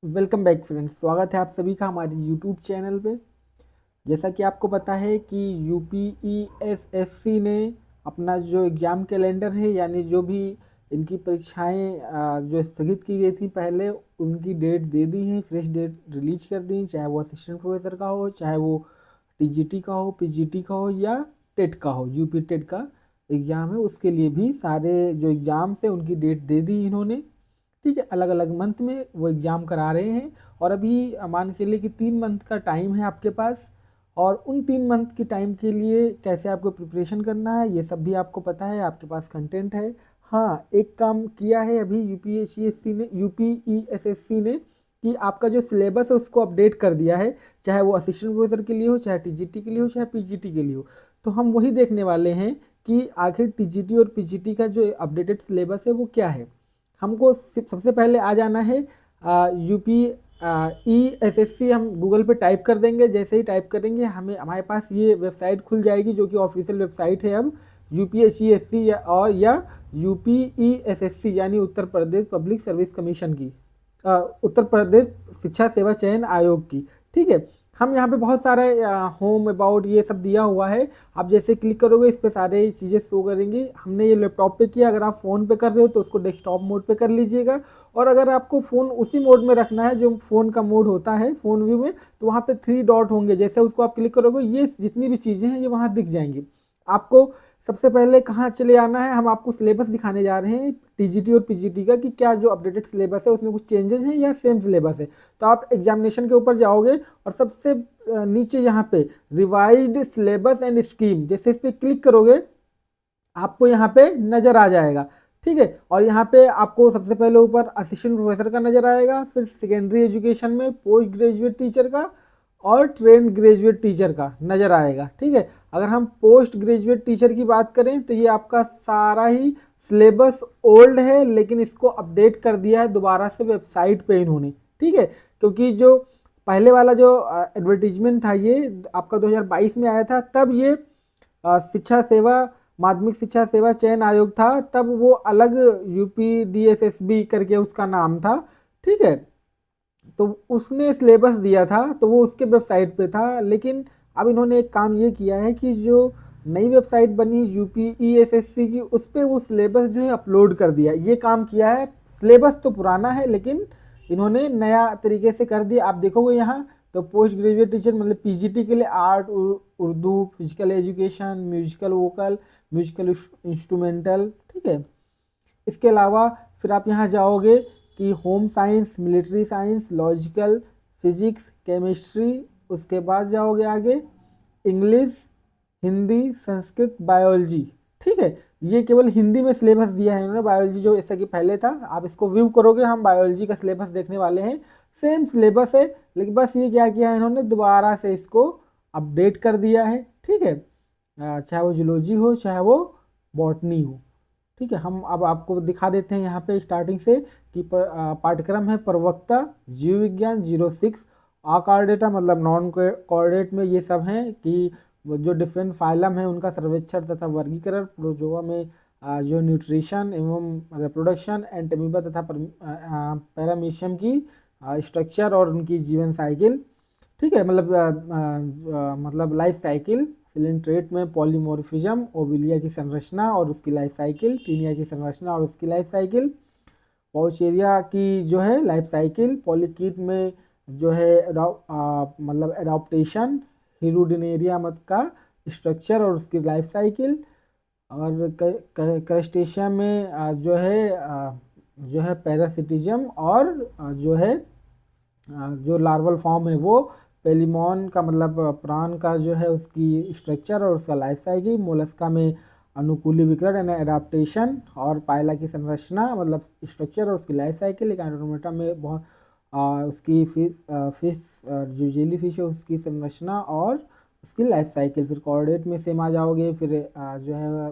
Welcome back friends. स्वागत है आप सभी का हमारे यूट्यूब चैनल पे। जैसा कि आपको पता है कि यूपीईएसएससी ने अपना जो एग्ज़ाम कैलेंडर है, यानी जो भी इनकी परीक्षाएं जो स्थगित की गई थी पहले, उनकी डेट दे दी है, फ्रेश डेट रिलीज कर दी। चाहे वो असिस्टेंट प्रोफेसर का हो, चाहे वो टीजीटी का हो, पीजीटी का हो, या टेट का हो, यूपी टेट का एग्ज़ाम है, उसके लिए भी सारे जो एग्ज़ाम्स है उनकी डेट दे दी इन्होंने। ठीक है, अलग अलग मंथ में वो एग्ज़ाम करा रहे हैं। और अभी मान के लिए कि 3 मंथ का टाइम है आपके पास, और उन 3 मंथ की टाइम के लिए कैसे आपको प्रिपरेशन करना है ये सब भी आपको पता है, आपके पास कंटेंट है। हाँ, एक काम किया है अभी यूपीएससी ने, यूपीईएसएससी ने, कि आपका जो सिलेबस है उसको अपडेट कर दिया है। चाहे वो असिस्टेंट प्रोफेसर के लिए हो, चाहे टीजीटी के लिए हो, चाहे पीजीटी के लिए हो। तो हम वही देखने वाले हैं कि आखिर टीजीटी और पीजीटी का जो अपडेटेड सिलेबस है वो क्या है। हमको सबसे पहले आ जाना है UP E S S C. हम गूगल पे टाइप कर देंगे, जैसे ही टाइप करेंगे हमें हमारे पास ये वेबसाइट खुल जाएगी, जो कि ऑफिशियल वेबसाइट है अब यूपीएससी या UP E S S C, यानी Uttar Pradesh public service commission की, उत्तर प्रदेश शिक्षा सेवा चयन आयोग की। ठीक है, हम यहाँ पे बहुत सारे होम अबाउट ये सब दिया हुआ है। आप जैसे क्लिक करोगे इस पे सारे चीज़ें शो करेंगी। हमने ये लैपटॉप पे किया, अगर आप फ़ोन पे कर रहे हो तो उसको डेस्कटॉप मोड पे कर लीजिएगा। और अगर आपको फ़ोन उसी मोड में रखना है जो फ़ोन का मोड होता है फ़ोन व्यू में, तो वहाँ पे 3 डॉट होंगे, जैसे उसको आप क्लिक करोगे ये जितनी भी चीज़ें हैं ये वहाँ दिख जाएंगी आपको। सबसे पहले कहाँ चले आना है, हम आपको सिलेबस दिखाने जा रहे हैं टीजीटी और पीजीटी का, कि क्या जो अपडेटेड सिलेबस है उसमें कुछ चेंजेस हैं या सेम सिलेबस है। तो आप एग्जामिनेशन के ऊपर जाओगे और सबसे नीचे यहाँ पे रिवाइज्ड सिलेबस एंड स्कीम, जैसे इस पर क्लिक करोगे आपको यहाँ पे नज़र आ जाएगा। ठीक है, और यहाँ पे आपको सबसे पहले ऊपर असिस्टेंट प्रोफेसर का नज़र आएगा, फिर सेकेंडरी एजुकेशन में पोस्ट ग्रेजुएट टीचर का और ट्रेंड ग्रेजुएट टीचर का नज़र आएगा। ठीक है, अगर हम पोस्ट ग्रेजुएट टीचर की बात करें तो ये आपका सारा ही सिलेबस ओल्ड है, लेकिन इसको अपडेट कर दिया है दोबारा से वेबसाइट पे इन्होंने। ठीक है, क्योंकि जो पहले वाला जो एडवर्टीजमेंट था ये आपका 2022 में आया था, तब ये शिक्षा सेवा माध्यमिक शिक्षा सेवा चयन आयोग था, तब वो अलग यूपीडीएसएसबी करके उसका नाम था। ठीक है, तो उसने सिलेबस दिया था तो वो उसके वेबसाइट पे था। लेकिन अब इन्होंने एक काम ये किया है कि जो नई वेबसाइट बनी यूपीईएसएससी की, उस पर वो सिलेबस जो है अपलोड कर दिया, ये काम किया है। सिलेबस तो पुराना है लेकिन इन्होंने नया तरीके से कर दिया। आप देखोगे यहाँ तो पोस्ट ग्रेजुएट टीचर मतलब पीजीटी के लिए art, Urdu, physical education, musical vocal, musical instrumental. ठीक है, इसके अलावा फिर आप यहाँ जाओगे कि home science, military science, logical, physics, chemistry. उसके बाद जाओगे आगे इंग्लिश, हिंदी, संस्कृत, बायोलॉजी। ठीक है, ये केवल हिंदी में सिलेबस दिया है इन्होंने। बायोलॉजी जो ऐसा कि पहले था, आप इसको व्यू करोगे, हम बायोलॉजी का सिलेबस देखने वाले हैं। सेम सिलेबस है, लेकिन बस ये क्या किया है इन्होंने, दोबारा से इसको अपडेट कर दिया है। ठीक है, चाहे वो जूलॉजी हो चाहे वो बॉटनी हो। ठीक है, हम अब आपको दिखा देते हैं यहाँ पे स्टार्टिंग से कि पाठ्यक्रम है प्रवक्ता जीव विज्ञान 06। अकॉर्डेटा मतलब नॉन कोऑर्डिनेट में ये सब हैं कि वो जो डिफरेंट फाइलम है उनका सर्वेक्षण तथा वर्गीकरण, प्रोजोआ में जो न्यूट्रिशन एवं रिप्रोडक्शन, एंटेमीबा तथा पैरामीशियम की स्ट्रक्चर और उनकी जीवन साइकिल। ठीक है, मतलब लाइफ साइकिल। सिलेंट्रेट में पॉलीमॉर्फिज्म, ओबिलिया की संरचना और उसकी लाइफ साइकिल, टीनिया की संरचना और उसकी लाइफ साइकिल, पॉचेरिया की जो है लाइफ साइकिल, पॉलीकीट में जो है मतलब एडाप्टेशन, हिरुडिनेरिया मत का स्ट्रक्चर और उसकी लाइफ साइकिल, और क्रस्टेशिया में जो है पैरासिटिज्म और जो है जो लार्वल फॉर्म है वो पेलिमॉन का मतलब प्राण का जो है उसकी स्ट्रक्चर और उसका लाइफ साइकिल, मोलस्का में अनुकूली विकरण यानी एडाप्टेशन और पायला की संरचना मतलब स्ट्रक्चर और उसकी लाइफ साइकिल। एक एंड्रोमेटा में बहुत उसकी फिश जो जेली फिश है उसकी संरचना और उसकी लाइफ साइकिल। फिर कोऑर्डिनेट में सेम आ जाओगे, फिर जो है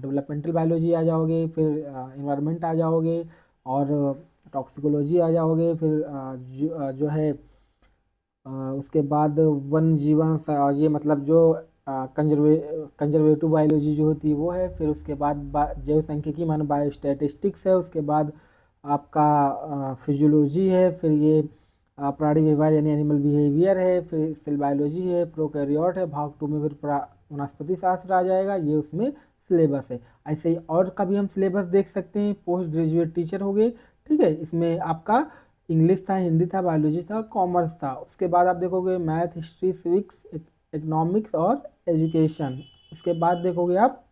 डेवलपमेंटल बायोलॉजी आ जाओगे, फिर इन्वायरमेंट आ जाओगे और टॉक्सिकोलॉजी आ जाओगे। फिर जो है उसके बाद वन जीवन ये मतलब जो कंजर्वेटिव बायोलॉजी जो होती है वो है। फिर उसके बाद जैव सांख्यिकी माने बायोस्टैटिस्टिक्स है। उसके बाद आपका फिजियोलॉजी है। फिर ये प्राणी व्यवहार यानी एनिमल बिहेवियर है, फिर सेल बायोलॉजी है, प्रोकैरियोट है, भाग 2 में फिर वनस्पति शास्त्र आ जाएगा, ये उसमें सिलेबस है। ऐसे ही और का भी हम सिलेबस देख सकते हैं। पोस्ट ग्रेजुएट टीचर हो गए, ठीक है, इसमें आपका इंग्लिश था, हिंदी था, बायोलॉजी था, कॉमर्स था। उसके बाद आप देखोगे मैथ, हिस्ट्री, सिविक्स, इकोनॉमिक्स और एजुकेशन। उसके बाद देखोगे आप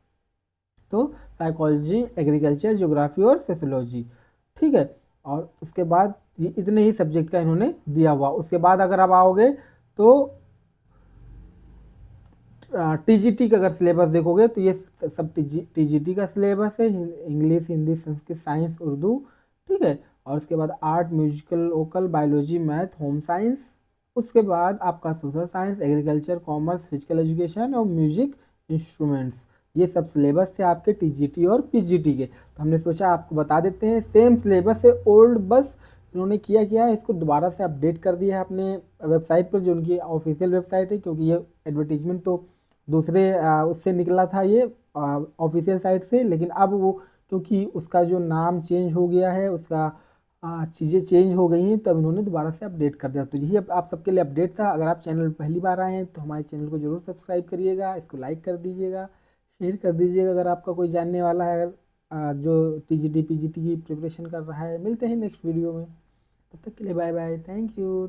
तो साइकोलॉजी, एग्रीकल्चर, ज्योग्राफी और सोशोलॉजी, ठीक है। और उसके बाद ये इतने ही सब्जेक्ट का इन्होंने दिया हुआ। उसके बाद अगर आप आओगे तो टीजीटी का अगर सिलेबस देखोगे तो ये सब टीजीटी का सिलेबस है। इंग्लिश, हिंदी, संस्कृत, साइंस, उर्दू, ठीक है। और उसके बाद art, musical, vocal, biology, math, home science. उसके बाद आपका social science, agriculture, commerce, physical education और म्यूजिक इंस्ट्रूमेंट्स। ये सब सिलेबस थे आपके टीजीटी और पीजीटी के। तो हमने सोचा आपको बता देते हैं, सेम सिलेबस है ओल्ड, बस इन्होंने किया क्या है, इसको दोबारा से अपडेट कर दिया है अपने वेबसाइट पर, जो उनकी ऑफिशियल वेबसाइट है, क्योंकि ये एडवर्टीजमेंट तो दूसरे उससे निकला था, ये ऑफिशियल साइट से। लेकिन अब वो क्योंकि उसका जो नाम चेंज हो गया है, उसका चीज़ें चेंज हो गई हैं, तब इन्होंने दोबारा से अपडेट कर दिया। तो यही अब आप सबके लिए अपडेट था। अगर आप चैनल पर पहली बार आए हैं तो हमारे चैनल को जरूर सब्सक्राइब करिएगा, इसको लाइक कर दीजिएगा, शेयर कर दीजिएगा अगर आपका कोई जानने वाला है, अगर जो टीजीटी पीजीटी की प्रिपरेशन कर रहा है। मिलते हैं नेक्स्ट वीडियो में, तब तक के लिए बाय बाय, थैंक यू।